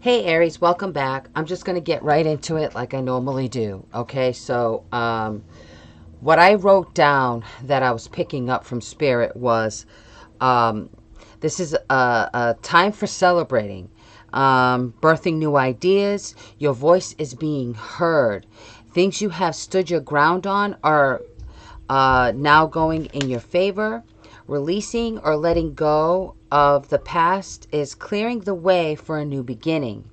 Hey Aries, welcome back. I'm just going to get right into it like I normally do. Okay, so what I wrote down that I was picking up from Spirit was um, this is a time for celebrating, birthing new ideas. Your voice is being heard. Things you have stood your ground on are now going in your favor. Releasing or letting go of the past is clearing the way for a new beginning.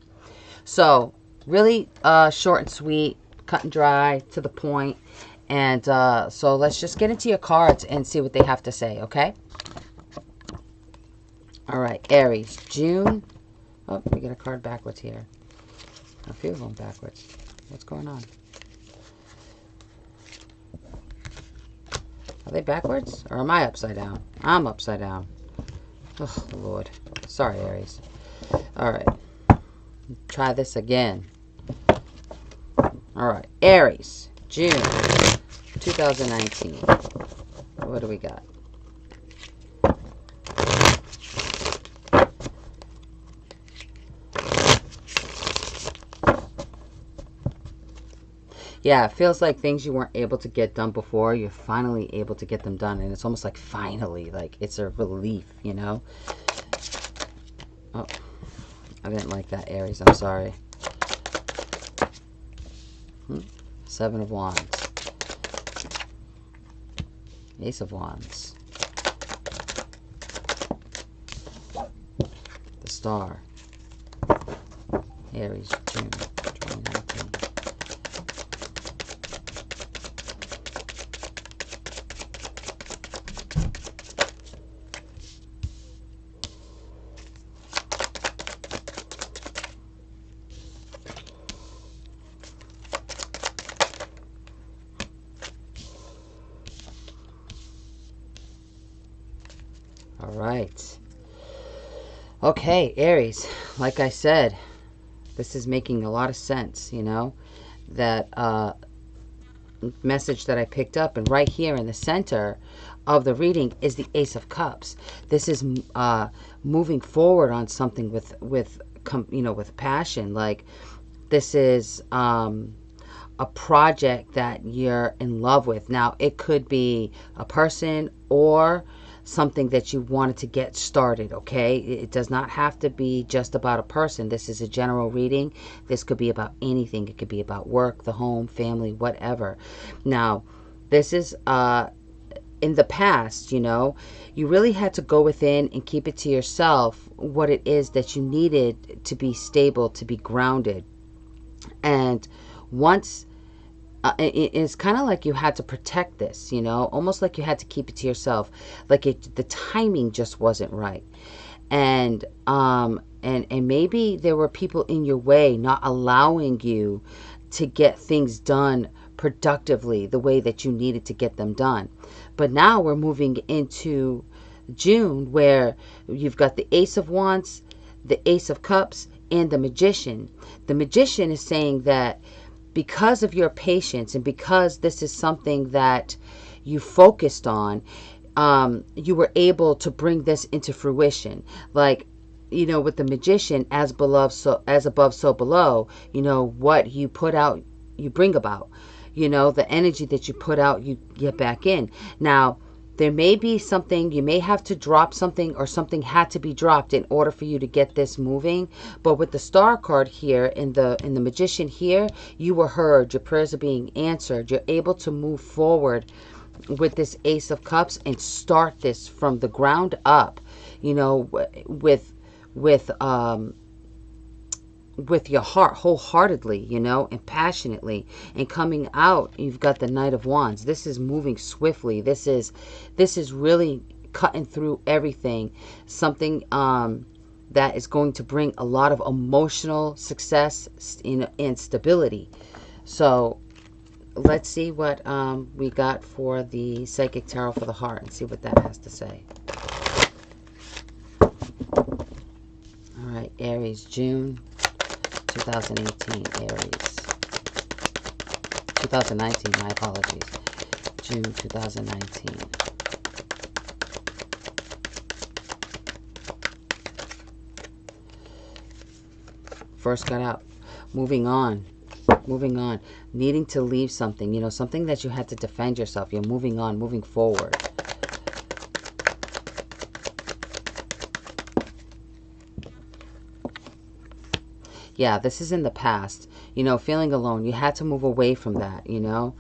So, really short and sweet, cut and dry, to the point. And so let's just get into your cards and see what they have to say, okay? All right, Aries, June. Oh, we get a card backwards here. A few of them backwards. What's going on? Are they backwards? Or am I upside down? I'm upside down. Oh, Lord. Sorry, Aries. All right. Try this again. All right. Aries, June 2019. What do we got? Yeah, it feels like things you weren't able to get done before, you're finally able to get them done. And it's almost like finally, like it's a relief, you know? Oh, I didn't like that, Aries. I'm sorry. Seven of Wands. Ace of Wands. The Star. Aries, June 2019. All right. Okay, Aries, like I said, this is making a lot of sense, you know, that message that I picked up. And right here in the center of the reading is the Ace of Cups. This is moving forward on something with passion. Like this is a project that you're in love with. Now, it could be a person or something that you wanted to get started, okay? It does not have to be just about a person. This is a general reading. This could be about anything. It could be about work, the home, family, whatever. Now, this is in the past, you know, you really had to go within and keep it to yourself what it is that you needed to be stable, to be grounded. And once it's kind of like you had to protect this, you know, almost like you had to keep it to yourself, like the timing just wasn't right. And maybe there were people in your way not allowing you to get things done productively the way that you needed to get them done. But now we're moving into June, where you've got the Ace of Wands, the Ace of Cups, and the Magician. The Magician is saying that because of your patience and because this is something that you focused on, you were able to bring this into fruition. Like, you know, with the Magician, as beloved, so as above, so below. You know, what you put out, you bring about. You know, the energy that you put out, you get back in. Now, there may be something, you may have to drop something, or something had to be dropped in order for you to get this moving. But with the Star card here in the Magician here, you were heard. Your prayers are being answered. You're able to move forward with this Ace of Cups and start this from the ground up, you know, with your heart wholeheartedly, you know, and passionately. And coming out, you've got the Knight of Wands. This is moving swiftly. This is really cutting through everything. Something that is going to bring a lot of emotional success and stability. So let's see what we got for the Psychic Tarot for the heart and see what that has to say. All right, Aries, June 2018, Aries. 2019, my apologies. June 2019. first got out. Moving on. Moving on. Needing to leave something. You know, something that you had to defend yourself. You're moving on, moving forward. Yeah, this is in the past. You know, feeling alone. You had to move away from that, you know.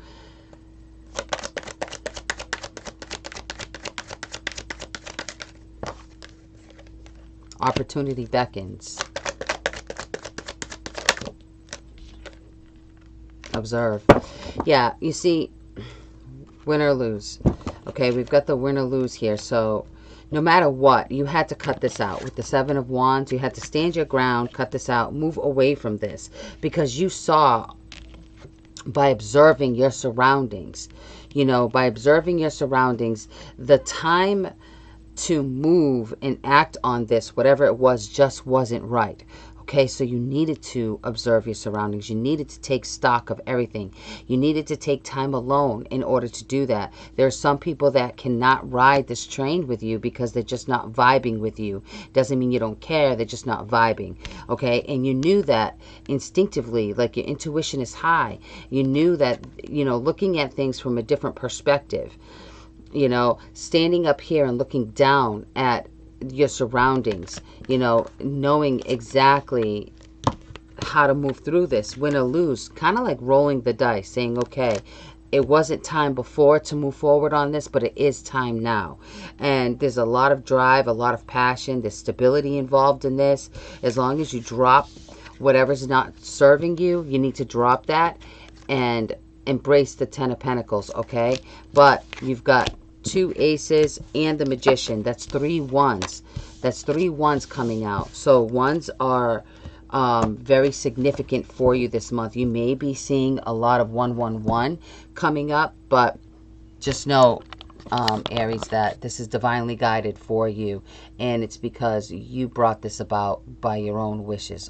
Opportunity beckons. Observe. Yeah, you see, win or lose. Okay, we've got the win or lose here. So no matter what, you had to cut this out. With the Seven of Wands, you had to stand your ground, cut this out, move away from this. Because you saw, by observing your surroundings, you know, by observing your surroundings, the time to move and act on this, whatever it was, just wasn't right. Okay, so you needed to observe your surroundings. You needed to take stock of everything. You needed to take time alone in order to do that. There are some people that cannot ride this train with you because they're just not vibing with you. Doesn't mean you don't care. They're just not vibing. Okay, and you knew that instinctively, like your intuition is high. You knew that, you know, looking at things from a different perspective, you know, standing up here and looking down at your surroundings, you know, knowing exactly how to move through this, win or lose, kind of like rolling the dice, saying, okay, it wasn't time before to move forward on this, but it is time now. And there's a lot of drive, a lot of passion, there's stability involved in this. As long as you drop whatever's not serving you, you need to drop that and embrace the Ten of Pentacles, okay? But you've got 2 aces and the Magician. That's 3 ones. That's 3 ones coming out. So ones are very significant for you this month. You may be seeing a lot of 111 coming up, but just know, Aries, that this is divinely guided for you, and it's because you brought this about by your own wishes.